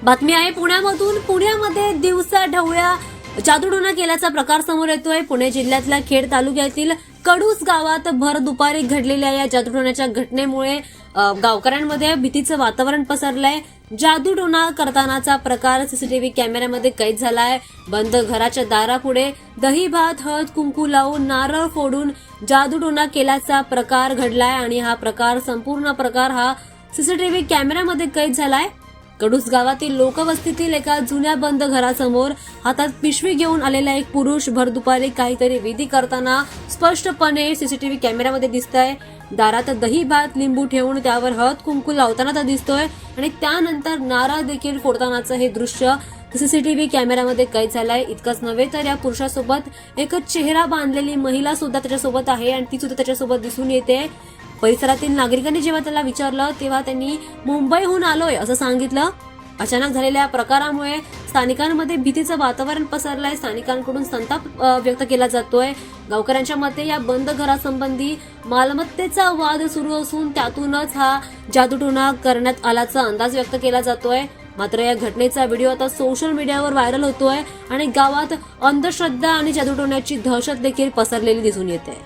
बातमी आहे पुण्यामधून। पुण्यामध्ये दिवसा ढवळ्या जादूटोणा केल्याचा प्रकार समोर येतोय। पुणे जिल्ह्यातल्या खेड तालुक्यातील कडूस गावात भर दुपारी घडलेल्या या जादूटोण्याच्या घटनेमुळे गावकऱ्यांमध्ये भीतीचं वातावरण पसरलंय। जादूटोणा करतानाचा प्रकार सीसीटीव्ही कॅमेऱ्यामध्ये कैद झालाय। बंद घराच्या दारापुढे दही भात हळद कुंकू लावून नारळ फोडून जादूटोणा केल्याचा प्रकार घडलाय आणि हा संपूर्ण प्रकार हा सीसीटीव्ही कॅमेऱ्यामध्ये कैद झालाय। कडूस गावातील लोकवस्तीतील एका जुन्या बंद घरासमोर हातात पिशवी घेऊन आलेला एक पुरुष भर दुपारी काहीतरी विधी करताना स्पष्टपणे सीसीटीव्ही कॅमेऱ्यामध्ये दिसतंय। दारात दही भात लिंबू ठेवून त्यावर हळद कुंकू लावताना तो दिसतोय आणि त्यानंतर नारळ देखील फोडतानाचं हे दृश्य सीसीटीव्ही कॅमेऱ्यामध्ये कैद झालंय। इतकंच नव्हे तर या पुरुषासोबत एक चेहरा बांधलेली महिला सुद्धा त्याच्यासोबत आहे आणि ती सुद्धा त्याच्यासोबत दिसून येते। परिसरातील नागरिकांनी जेव्हा त्याला विचारलं तेव्हा त्यांनी मुंबईहून आलोय असं सांगितलं। अचानक झालेल्या प्रकारामुळे स्थानिकांमध्ये भीतीचं वातावरण पसरलंय। स्थानिकांकडून संताप व्यक्त केला जातोय। गावकऱ्यांच्या मते या बंद घरासंबंधी मालमत्तेचा वाद सुरू असून त्यातूनच हा जादूटोणा करण्यात आल्याचा अंदाज व्यक्त केला जातोय। मात्र या घटनेचा व्हिडिओ आता सोशल मीडियावर व्हायरल होतोय आणि गावात अंधश्रद्धा आणि जादूटोण्याची दहशत देखील पसरलेली दिसून येते।